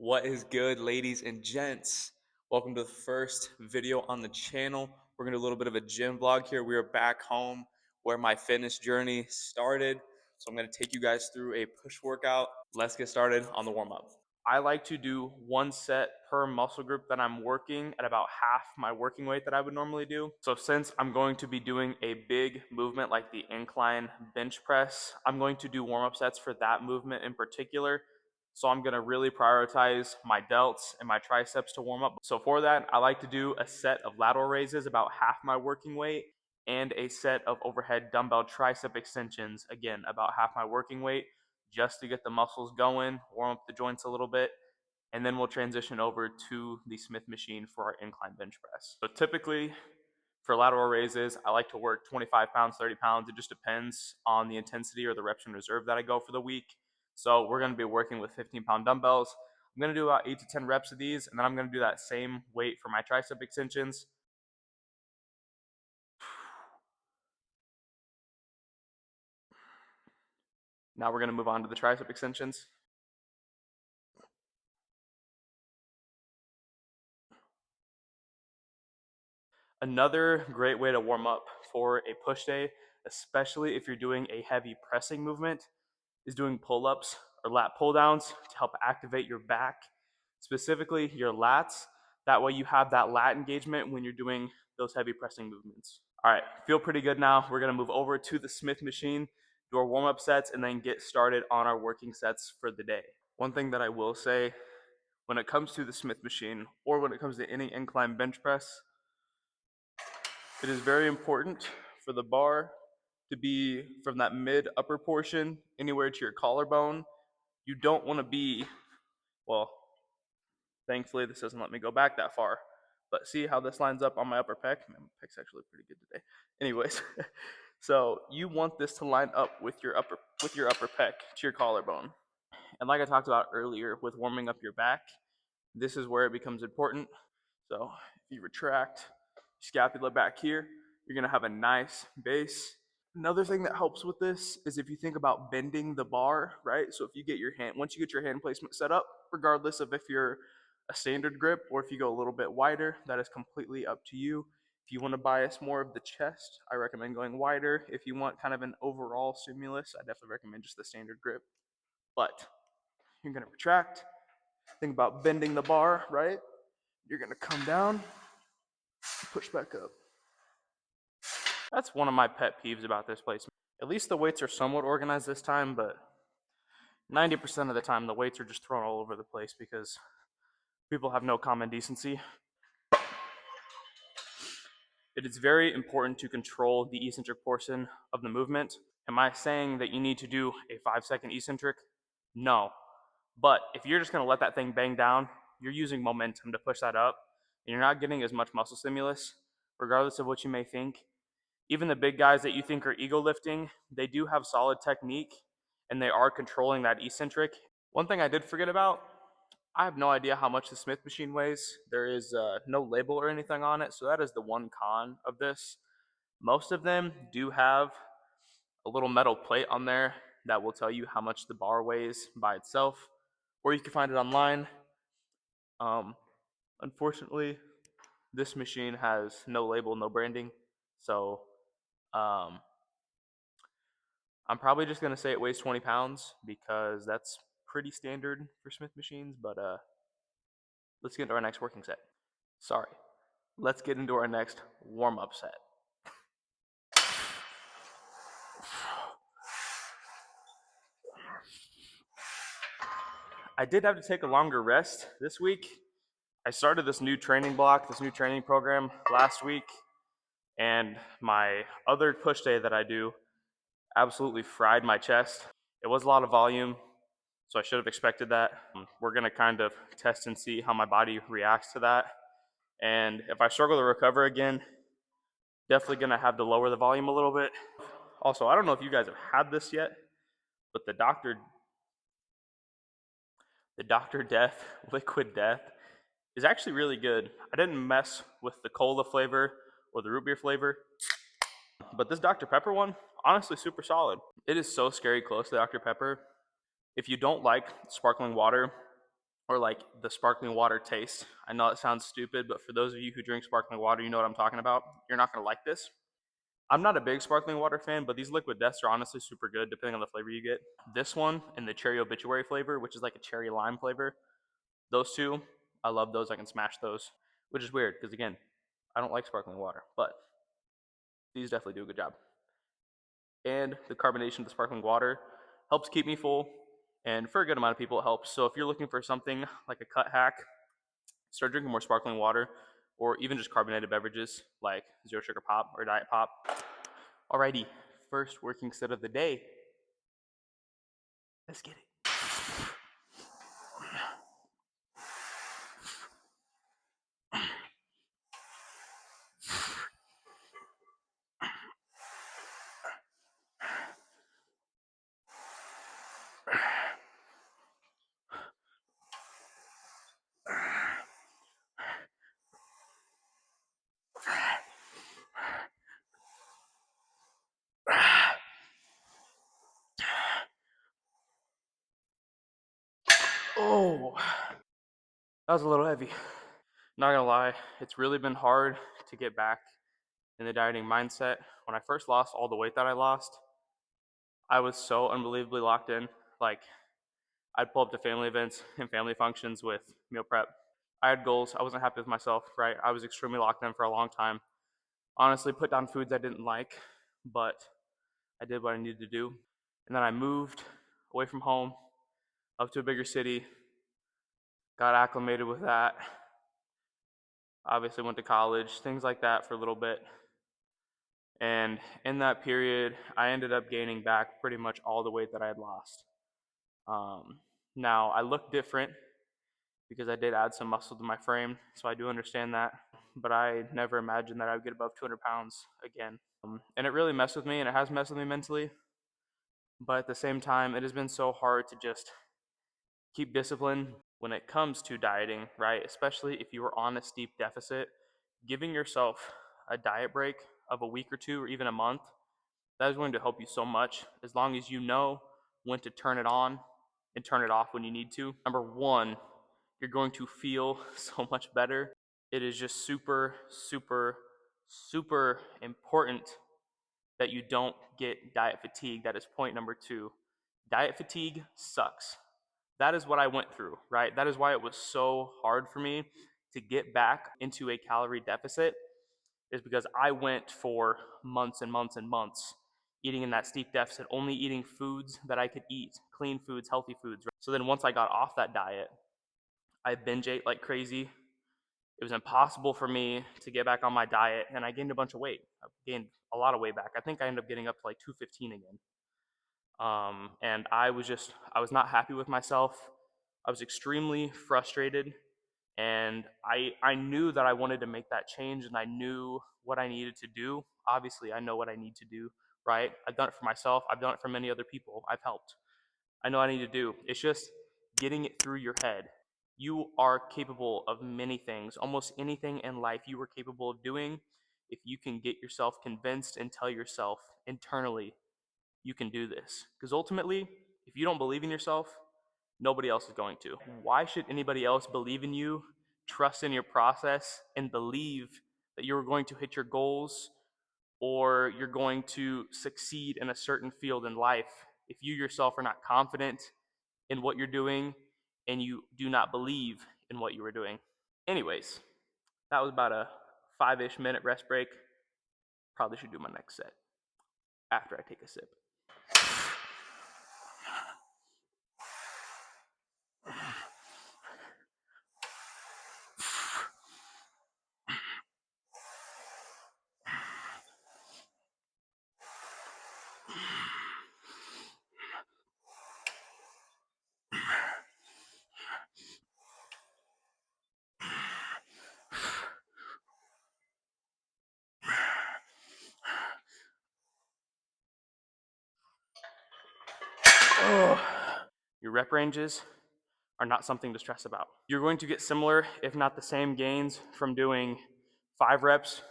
What is good, ladies and gents? Welcome to the first video on the channel. We're gonna do a little bit of a gym vlog here. We are back home where my fitness journey started. So I'm gonna take you guys through a push workout. Let's get started on the warm up. I like to do one set per muscle group that I'm working at about half my working weight that I would normally do. So since I'm going to be doing a big movement like the incline bench press, I'm going to do warm up sets for that movement in particular. So I'm going to really prioritize my delts and my triceps to warm up. So for that, I like to do a set of lateral raises about half my working weight and a set of overhead dumbbell tricep extensions, again, about half my working weight, just to get the muscles going, warm up the joints a little bit, and then we'll transition over to the Smith machine for our incline bench press. So typically for lateral raises, I like to work 25 pounds, 30 pounds. It just depends on the intensity or the reps in reserve that I go for the week. So we're going to be working with 15-pound dumbbells. I'm going to do about 8 to 10 reps of these, and then I'm going to do that same weight for my tricep extensions. Now we're going to move on to the tricep extensions. Another great way to warm up for a push day, especially if you're doing a heavy pressing movement, is doing pull-ups or lat pull-downs to help activate your back, specifically your lats. That way you have that lat engagement when you're doing those heavy pressing movements. All right, feel pretty good now. We're gonna move over to the Smith machine, do our warm-up sets, and then get started on our working sets for the day. One thing that I will say when it comes to the Smith machine, or when it comes to any incline bench press, it is very important for the bar to be from that mid upper portion anywhere to your collarbone. You don't want to be, well, thankfully this doesn't let me go back that far, but see how this lines up on my upper pec? Man, my pec's actually pretty good today. Anyways, so you want this to line up with your upper pec to your collarbone. And like I talked about earlier with warming up your back, this is where it becomes important. So if you retract scapula back here, you're gonna have a nice base. Another thing that helps with this is if you think about bending the bar, right? So if you get your hand, once you get your hand placement set up, regardless of if you're a standard grip or if you go a little bit wider, that is completely up to you. If you want to bias more of the chest, I recommend going wider. If you want kind of an overall stimulus, I definitely recommend just the standard grip. But you're gonna retract, think about bending the bar, right? You're gonna come down, push back up. That's one of my pet peeves about this place. At least the weights are somewhat organized this time, but 90% of the time the weights are just thrown all over the place because people have no common decency. It is very important to control the eccentric portion of the movement. Am I saying that you need to do a 5-second eccentric? No. But if you're just going to let that thing bang down, you're using momentum to push that up, and you're not getting as much muscle stimulus, regardless of what you may think. Even the big guys that you think are ego lifting, they do have solid technique and they are controlling that eccentric. One thing I did forget about, I have no idea how much the Smith machine weighs. There is no label or anything on it, so that is the one con of this. Most of them do have a little metal plate on there that will tell you how much the bar weighs by itself, or you can find it online. Unfortunately, this machine has no label, no branding, so um, I'm probably just going to say it weighs 20 pounds because that's pretty standard for Smith machines, but let's get into our next working set. Sorry. Let's get into our next warm-up set. I did have to take a longer rest this week. I started this new training block, this new training program last week, and my other push day that I do absolutely fried my chest. It was a lot of volume, so I should have expected that. We're going to kind of test and see how my body reacts to that. And if I struggle to recover again, definitely going to have to lower the volume a little bit. Also, I don't know if you guys have had this yet, but the Dr. Death Liquid Death is actually really good. I didn't mess with the cola flavor or the root beer flavor, but this Dr. Pepper one, honestly super solid. It is so scary close to Dr. Pepper. If you don't like sparkling water or like the sparkling water taste. I know it sounds stupid, but for those of you who drink sparkling water, you know what I'm talking about. You're not gonna like this. I'm not a big sparkling water fan, but these liquid deaths are honestly super good depending on the flavor you get. This one and the cherry obituary flavor, which is like a cherry lime flavor, those two, I love those. I can smash those, which is weird because again, I don't like sparkling water, but these definitely do a good job. And the carbonation of the sparkling water helps keep me full, and for a good amount of people, it helps. So if you're looking for something like a cut hack, start drinking more sparkling water, or even just carbonated beverages like zero sugar pop or diet pop. Alrighty, first working set of the day. Let's get it. Oh, that was a little heavy. Not gonna lie, it's really been hard to get back in the dieting mindset. When I first lost all the weight that I lost, I was so unbelievably locked in. Like, I'd pull up to family events and family functions with meal prep. I had goals. I wasn't happy with myself, right? I was extremely locked in for a long time. Honestly, put down foods I didn't like, but I did what I needed to do. And then I moved away from home up to a bigger city, got acclimated with that. Obviously, went to college, things like that for a little bit. And in that period, I ended up gaining back pretty much all the weight that I had lost. Now, I look different because I did add some muscle to my frame, so I do understand that. But I never imagined that I would get above 200 pounds again. And it really messed with me, and it has messed with me mentally. But at the same time, it has been so hard to just keep discipline when it comes to dieting, right? Especially if you are on a steep deficit, giving yourself a diet break of a week or two or even a month, that is going to help you so much as long as you know when to turn it on and turn it off when you need to. Number one, you're going to feel so much better. It is just super, super, super important that you don't get diet fatigue. That is point number two. Diet fatigue sucks. That is what I went through, right? That is why it was so hard for me to get back into a calorie deficit, is because I went for months and months and months eating in that steep deficit, only eating foods that I could eat, clean foods, healthy foods. So then once I got off that diet, I binge ate like crazy. It was impossible for me to get back on my diet, and I gained a bunch of weight. I gained a lot of weight back. I think I ended up getting up to like 215 again. And I was not happy with myself. I was extremely frustrated, and I knew that I wanted to make that change, and I knew what I needed to do. Obviously, I know what I need to do, right? I've done it for myself. I've done it for many other people. I've helped. I know what I need to do. It's just getting it through your head. You are capable of many things. Almost anything in life you are capable of doing if you can get yourself convinced and tell yourself internally, you can do this. Because ultimately, if you don't believe in yourself, nobody else is going to. Why should anybody else believe in you, trust in your process, and believe that you're going to hit your goals or you're going to succeed in a certain field in life if you yourself are not confident in what you're doing and you do not believe in what you are doing? Anyways, that was about a 5-ish minute rest break. Probably should do my next set after I take a sip. Oh. Your rep ranges are not something to stress about. You're going to get similar, if not the same gains from doing 5 reps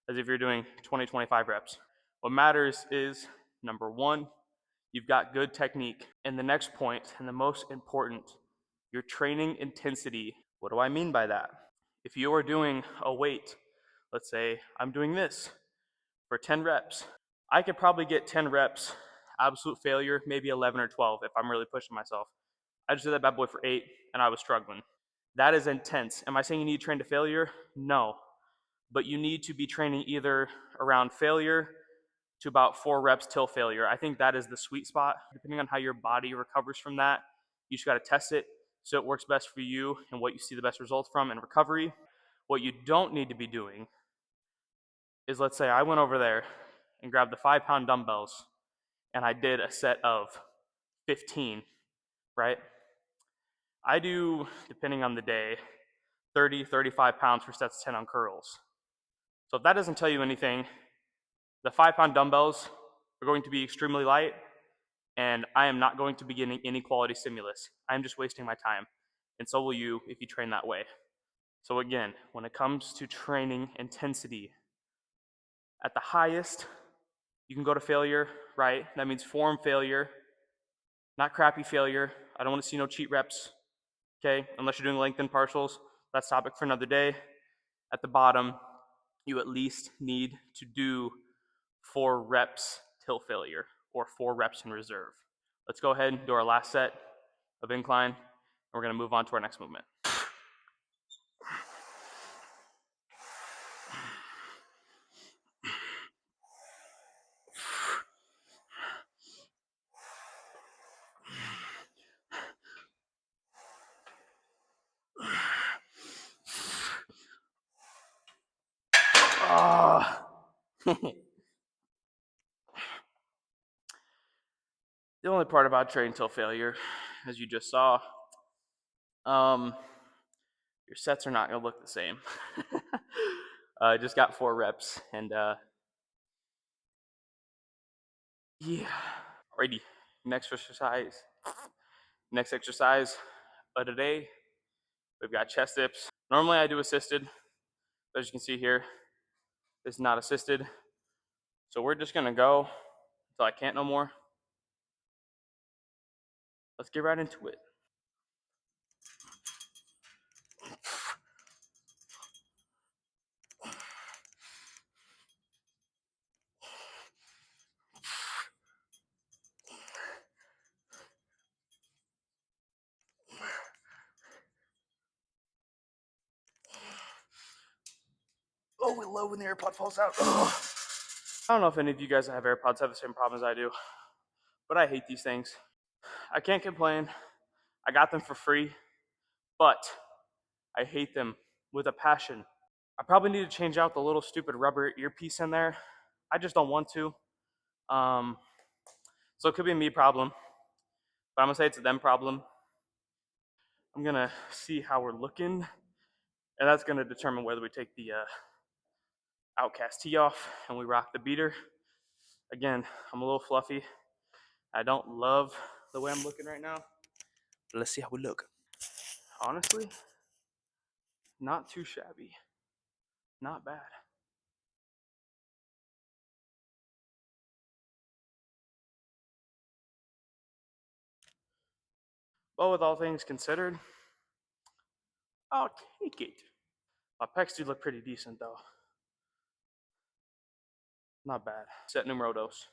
as if you're doing 20, 25 reps. What matters is, number one, you've got good technique. And the next point, and the most important, your training intensity. What do I mean by that? If you are doing a weight, let's say I'm doing this for 10 reps, I could probably get 10 reps, absolute failure, maybe 11 or 12 if I'm really pushing myself. I just did that bad boy for 8 and I was struggling. That is intense. Am I saying you need to train to failure? No. But you need to be training either around failure to about 4 reps till failure. I think that is the sweet spot. Depending on how your body recovers from that, you just got to test it so it works best for you and what you see the best results from in recovery. What you don't need to be doing is, let's say I went over there and grabbed the 5-pound dumbbells and I did a set of 15, right? I do, depending on the day, 30, 35 pounds for sets of 10 on curls. So if that doesn't tell you anything, the 5-pound dumbbells are going to be extremely light, and I am not going to be getting any quality stimulus. I'm just wasting my time. And so will you if you train that way. So again, when it comes to training intensity, at the highest, you can go to failure, right? That means form failure, not crappy failure. I don't want to see no cheat reps, okay? Unless you're doing lengthened partials. That's topic for another day. At the bottom, you at least need to do 4 reps till failure or 4 reps in reserve. Let's go ahead and do our last set of incline, and we're going to move on to our next movement. The only part about training till failure, as you just saw, your sets are not going to look the same. I just got 4 reps, and yeah. Alrighty, next exercise. Next exercise of today, we've got chest dips. Normally I do assisted, but as you can see here, this is not assisted. So we're just gonna go until I can't no more. Let's get right into it. Oh, we love when the AirPod falls out. Ugh. I don't know if any of you guys that have AirPods have the same problem as I do, but I hate these things. I can't complain. I got them for free, but I hate them with a passion. I probably need to change out the little stupid rubber earpiece in there. I just don't want to. So it could be a me problem, but I'm gonna say it's a them problem. I'm gonna see how we're looking, and that's gonna determine whether we take the Outcast tee off and we rock the beater. Again, I'm a little fluffy. I don't love the way I'm looking right now. But let's see how we look. Honestly, not too shabby. Not bad. But with all things considered, I'll take it. My pecs do look pretty decent though. Not bad. Set numero dos.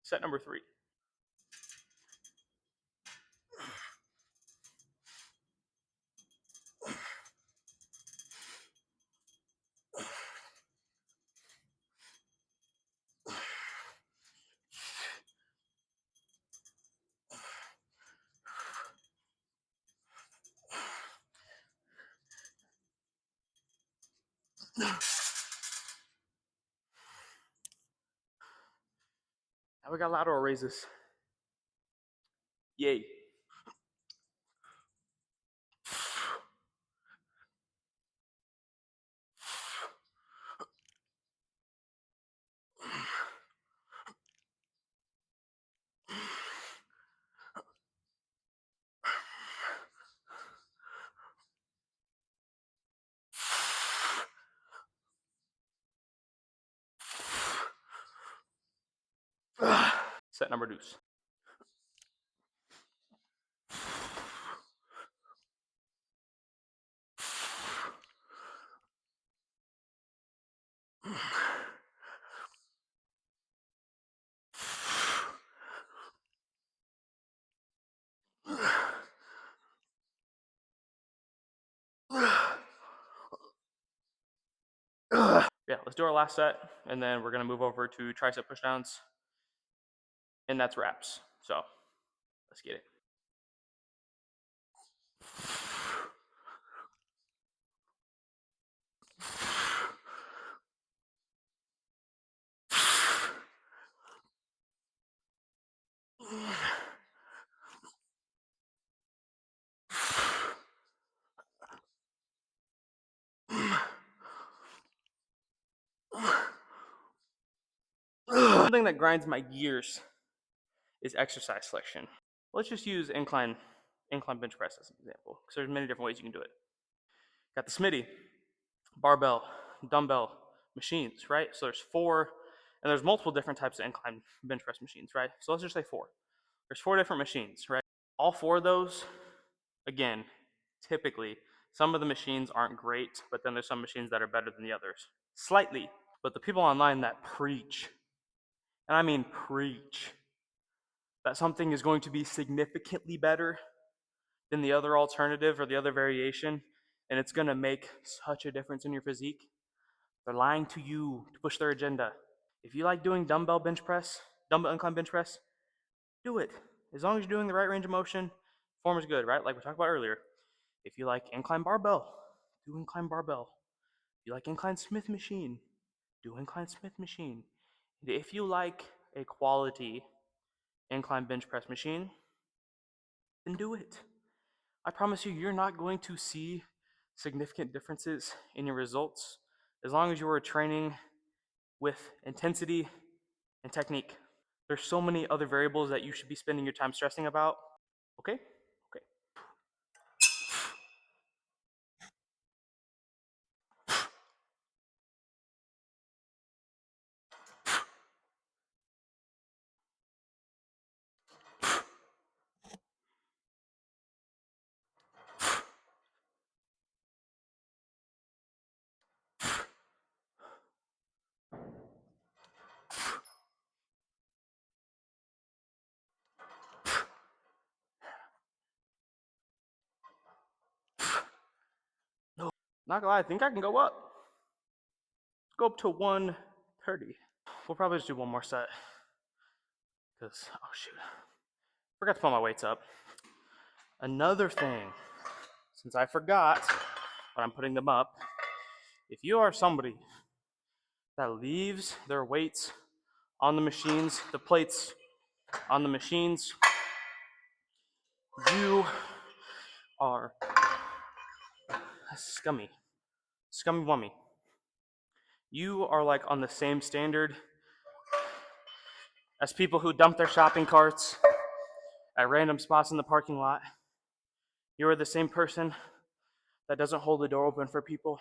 Set number 3. Now we got lateral raises. Yay. Set number deuce. Yeah, let's do our last set, and then we're gonna move over to tricep pushdowns, and that's wraps. So let's get it. Something that grinds my gears is exercise selection. Let's just use incline bench press as an example, because there's many different ways you can do it. Got the Smitty, barbell, dumbbell machines, right? So there's four, and there's multiple different types of incline bench press machines, right? So let's just say four. There's four different machines, right? All four of those, again, typically, some of the machines aren't great, but then there's some machines that are better than the others, slightly. But the people online that preach, and I mean preach, that something is going to be significantly better than the other alternative or the other variation, and it's going to make such a difference in your physique, they're lying to you to push their agenda. If you like doing dumbbell incline bench press, do it. As long as you're doing the right range of motion, form is good, right? Like we talked about earlier. If you like incline barbell, do incline barbell. If you like incline Smith machine, do incline Smith machine. If you like a quality incline bench press machine, then do it. I promise you, you're not going to see significant differences in your results as long as you are training with intensity and technique. There's so many other variables that you should be spending your time stressing about. Okay? Okay. No, not gonna lie, I think I can go up. Go up to 130. We'll probably just do one more set. Because, oh shoot, forgot to put my weights up. Another thing, since I forgot when I'm putting them up, if you are somebody that leaves their weights on the machines, the plates on the machines, you are scummy. Scummy wummy. You are like on the same standard as people who dump their shopping carts at random spots in the parking lot. You are the same person that doesn't hold the door open for people.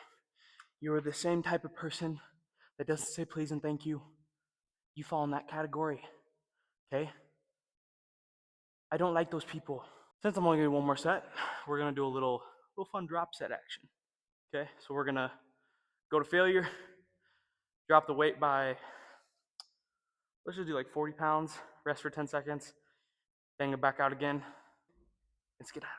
You are the same type of person that doesn't say please and thank you. You fall in that category. Okay? I don't like those people. Since I'm only gonna do one more set, we're gonna do a little fun drop set action. Okay, so we're gonna go to failure, drop the weight by, let's just do like 40 pounds, rest for 10 seconds, bang it back out again, and skedaddle.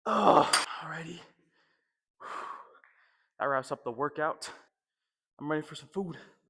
Alrighty. That wraps up the workout. I'm ready for some food.